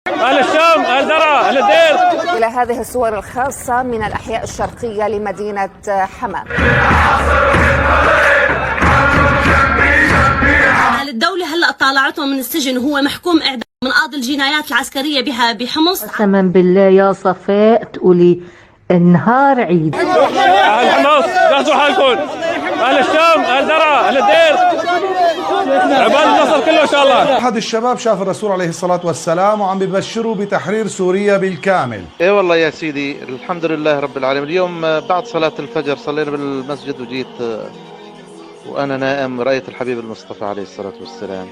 أهل الشام، أهل درعا، أهل الدير. إلى هذه الصور الخاصة من الأحياء الشرقية لمدينة حما. الدولة هلأ طالعته من السجن وهو محكوم إعدام من قاضي الجنايات العسكرية بها بحمص. قسما بالله يا صفاء تقولي النهار عيد. أهل حمص جهزوا حالكم. أهل الشام، أهل درعا، أهل الدير، عباد النصر كله إن شاء الله. أحد الشباب شاف الرسول عليه الصلاة والسلام وعم ببشروا بتحرير سوريا بالكامل. ايه والله يا سيدي، الحمد لله رب العالمين. اليوم بعد صلاة الفجر صلينا بالمسجد وجيت وأنا نائم رأيت الحبيب المصطفى عليه الصلاة والسلام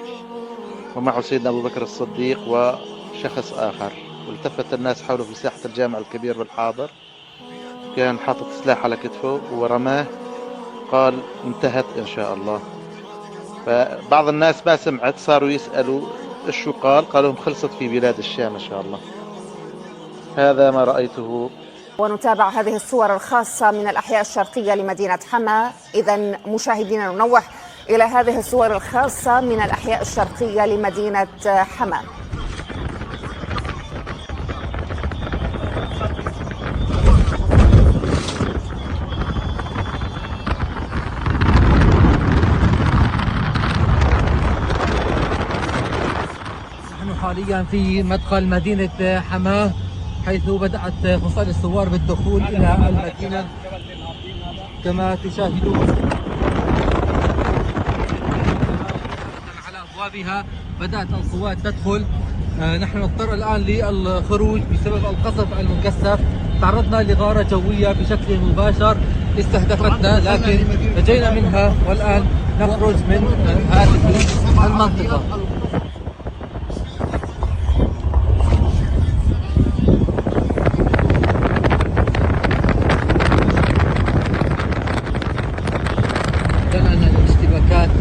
ومعه سيدنا أبو بكر الصديق وشخص آخر، والتفت الناس حوله في ساحة الجامع الكبير بالحاضر، كان حاطط سلاح على كتفه ورماه، قال انتهت إن شاء الله. فبعض الناس ما سمعت صاروا يسألوا إيش قال، قالوا خلصت في بلاد الشام إن شاء الله. هذا ما رأيته. ونتابع هذه الصور الخاصة من الأحياء الشرقية لمدينة حما. إذن مشاهدينا ننوه إلى هذه الصور الخاصة من الأحياء الشرقية لمدينة حما. نحن حاليا في مدخل مدينة حماه، حيث بدأت فصائل الثوار بالدخول إلى المدينة كما تشاهدون. على أبوابها بدأت القوات تدخل. نحن نضطر الآن للخروج بسبب القصف المكثف. تعرضنا لغارة جوية بشكل مباشر استهدفتنا، لكن نجينا منها والآن نخرج من هذه المنطقة.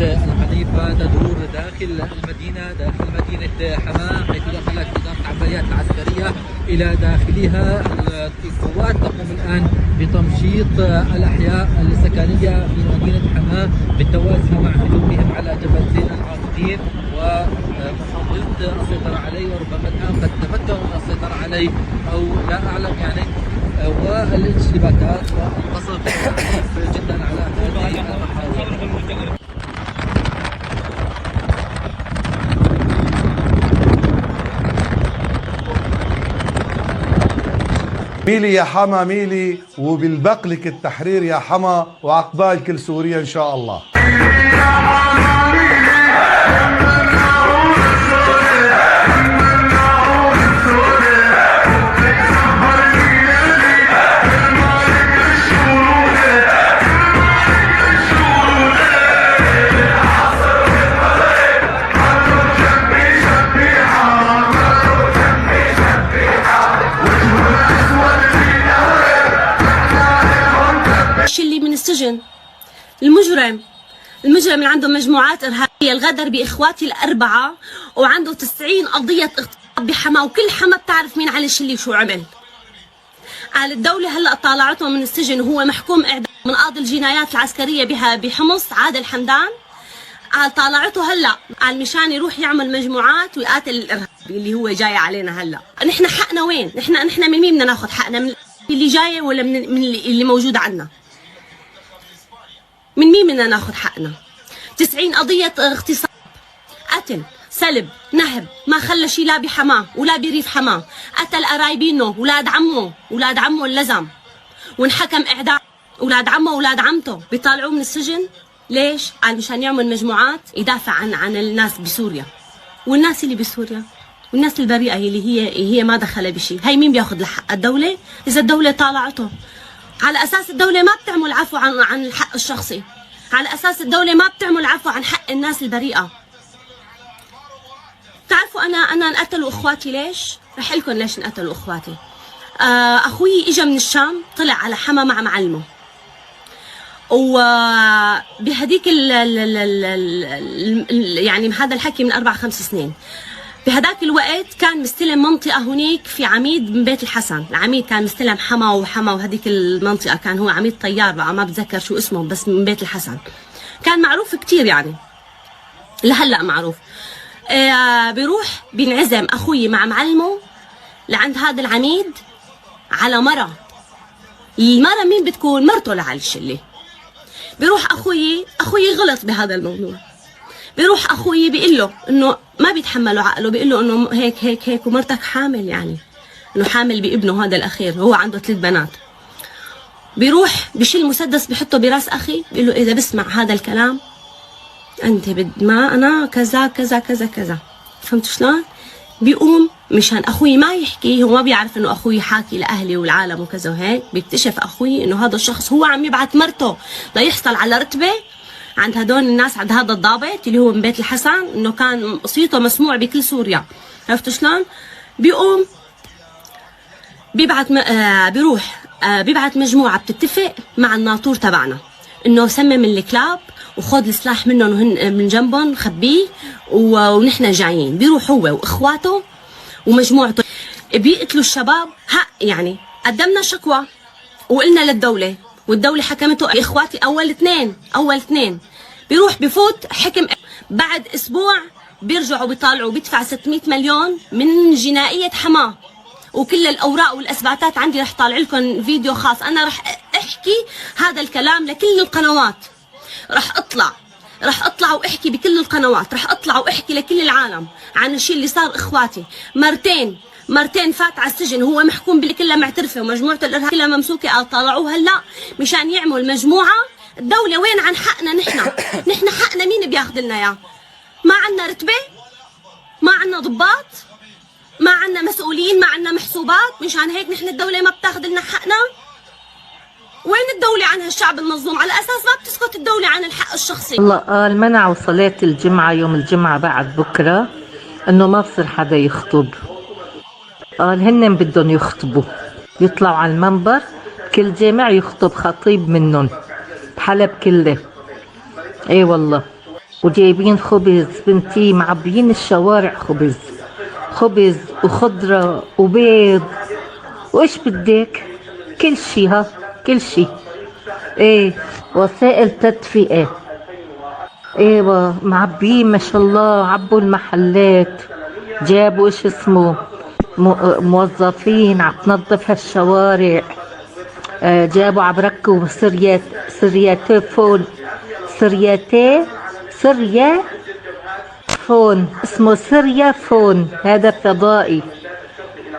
العنيفة تدور داخل المدينة، داخل مدينة حماه، حيث دخلت إدارة العمليات العسكرية إلى داخلها. القوات تقوم الآن بتمشيط الأحياء السكنية في مدينة حماه بالتوازي مع هجومهم على جبل زين العابدين ومحاولة السيطرة عليه، وربما الآن قد تمكنوا من السيطرة عليه أو لا أعلم يعني. والاشتباكات والقصف جدا على هذه المحاور. ميلي يا حما ميلي، وبالبقلك التحرير يا حما، وعقبال كل سوريا إن شاء الله. اللي من السجن المجرم اللي عنده مجموعات إرهابية، الغدر بإخواتي الأربعة، وعنده 90 قضية اغتصاب بحما، وكل حما بتعرف مين علي الشلي شو عمل. قال الدولة هلأ طالعته من السجن وهو محكوم إعدام من قاضي الجنايات العسكرية بها بحمص عادل حمدان. قال طالعته هلأ قال مشان يروح يعمل مجموعات ويقاتل الإرهابي اللي هو جاي علينا هلأ. نحن حقنا وين؟ نحن من مين بدنا ناخذ حقنا؟ من اللي جاي ولا من اللي موجود عنا؟ من مين بدنا ناخذ حقنا؟ 90 قضية اغتصاب، قتل، سلب، نهب، ما خلى شيء لا بحماه ولا بريف حماه، قتل قرايبينه، اولاد عمه اللزم، وانحكم اعدام. اولاد عمه واولاد عمته بيطالعوه من السجن، ليش؟ قال مشان يعمل مجموعات يدافع عن الناس بسوريا. والناس اللي بسوريا والناس البريئة اللي هي ما دخل بشيء، هي مين بياخذ الحق؟ الدولة؟ إذا الدولة طالعته على أساس الدولة ما بتعمل عفو عن الحق الشخصي، على أساس الدولة ما بتعمل عفو عن حق الناس البريئة. بتعرفوا أنا انقتلوا إخواتي ليش؟ رح لكم ليش انقتلوا إخواتي. أخوي إجا من الشام، طلع على حما مع معلمه، وبهديك يعني هذا الحكي من 4-5 سنين. بهداك الوقت كان مستلم منطقة هناك في عميد من بيت الحسن. العميد كان مستلم حما وهديك المنطقة كان هو عميد طيار بقى، ما بتذكر شو اسمه، بس من بيت الحسن. كان معروف كتير يعني، لهلا معروف. بيروح بينعزم أخوي مع معلمه لعند هذا العميد على مرة. المرة مين بتكون؟ مرته لعلي الشلة. بيروح أخوي غلط بهذا الموضوع. بيروح أخوي بيقول له إنه ما بيتحملوا عقله، بيقول له إنه هيك ومرتك حامل، يعني إنه حامل بابنه هذا الأخير، هو عنده 3 بنات. بيروح بيشيل مسدس بيحطه براس أخي، بيقول له إذا بسمع هذا الكلام أنت ما أنا كذا كذا كذا كذا. فهمت شلون؟ بيقوم مشان أخوي ما يحكي، هو ما بيعرف إنه أخوي حاكي لأهلي والعالم وكذا وهيك. بيكتشف أخوي إنه هذا الشخص هو عم يبعث مرته ليحصل على رتبة عند هدول الناس، عند هذا الضابط اللي هو من بيت الحسن، إنه كان صيته مسموع بكل سوريا. عرفت شلون؟ بيقوم بيروح بيبعت مجموعة بتتفق مع الناطور تبعنا إنه سمم الكلاب وخذ السلاح منهم من جنبهم خبيه ونحن جايين. بيروح هو واخواته ومجموعته بيقتلوا الشباب. يعني قدمنا شكوى وقلنا للدولة، والدولة حكمته اخواتي اول اثنين. بيروح بفوت حكم، بعد اسبوع بيرجعوا بيطالعوا بيدفع 600 مليون من جنائية حماه، وكل الاوراق والاثباتات عندي. رح طالع لكم فيديو خاص، انا رح احكي هذا الكلام لكل القنوات، رح اطلع واحكي بكل القنوات، رح اطلع واحكي لكل العالم عن الشيء اللي صار. اخواتي مرتين فات على السجن، هو محكوم بالكلها معترفه، ومجموعته الارهاب كلها ممسوكه. طلعوه هلا مشان يعمل مجموعه. الدوله وين عن حقنا؟ نحن حقنا مين بياخذ لنا اياه؟ ما عندنا رتبه، ما عندنا ضباط، ما عندنا مسؤولين، ما عندنا محسوبات. مشان هيك نحن الدوله ما بتاخذ لنا حقنا. وين الدولة عن هالشعب المظلوم؟ على أساس ما بتسكت الدولة عن الحق الشخصي. الله قال منعوا صلاة الجمعة يوم الجمعة بعد بكرة، إنه ما بصير حدا يخطب. قال هن بدهم يخطبوا، يطلعوا على المنبر كل جامع يخطب خطيب منهم بحلب كله. ايه والله. وجايبين خبز بنتي، معبيين الشوارع خبز وخضرة وبيض وايش بدك، كل شي. كل شي. ايه وسائل تدفئة. ايوه معبيين ما شاء الله. عبوا المحلات، جابوا ايش اسمه موظفين عم تنظف هالشوارع. جابوا عم ركبوا سريا فون اسمه سريا فون، هذا فضائي.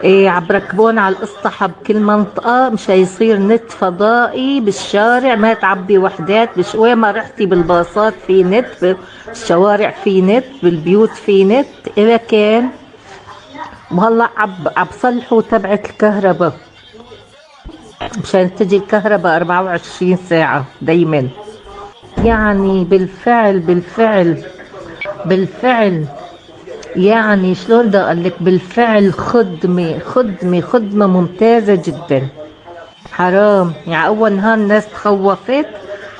ايه عم بركبون على الاسطح بكل منطقة مشان يصير نت فضائي بالشارع، ما تعبي وحدات. وين ما رحتي بالباصات في نت، بالشوارع في نت، بالبيوت في نت، إلى كان. وهلا عم صلحوا تبعت الكهرباء مشان تجي الكهرباء 24 ساعة دايما. يعني بالفعل يعني شلون بدي اقول لك، بالفعل خدمة ممتازة جدا. حرام يعني. اول نهار الناس تخوفت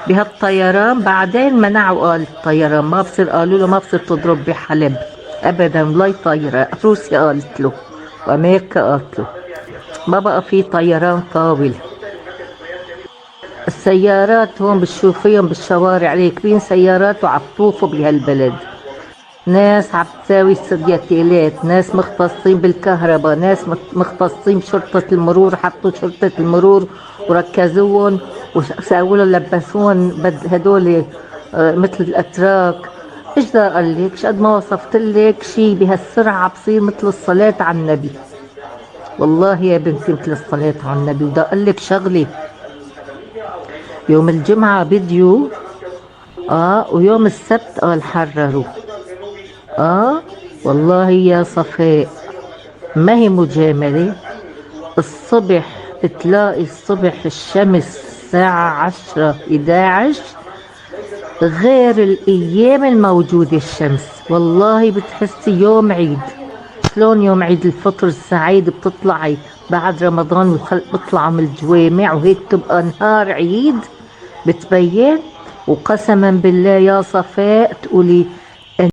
بهالطيران، بعدين منعوا. قال الطيران ما بصير، قالوا له ما بصير تضرب بحلب ابدا، لا طيران. روسيا قالت له وامريكا قالت له ما بقى في طيران طاول. السيارات هون بتشوفيهم بالشوارع راكبين سيارات وعم يطوفوا بهالبلد. ناس عم تساوي سرياتيلات، ناس مختصين بالكهرباء، ناس مختصين بشرطة المرور، حطوا شرطة المرور وركزوهم وساووا لهم لبسوهم هدول مثل الاتراك. ايش بدي اقول لك، قد ما وصفت لك شيء بهالسرعة بصير مثل الصلاة على النبي. والله يا بنتي مثل الصلاة على النبي. بدي اقول لك شغلة، يوم الجمعة بديوا ويوم السبت قال حرروا. والله يا صفاء ما هي مجاملة. الصبح بتلاقي الصبح الشمس الساعة 10-11 غير الأيام الموجودة الشمس. والله بتحسي يوم عيد. شلون يوم عيد الفطر السعيد بتطلعي بعد رمضان بيطلعوا من الجوامع وهيك تبقى نهار عيد بتبين. وقسما بالله يا صفاء تقولي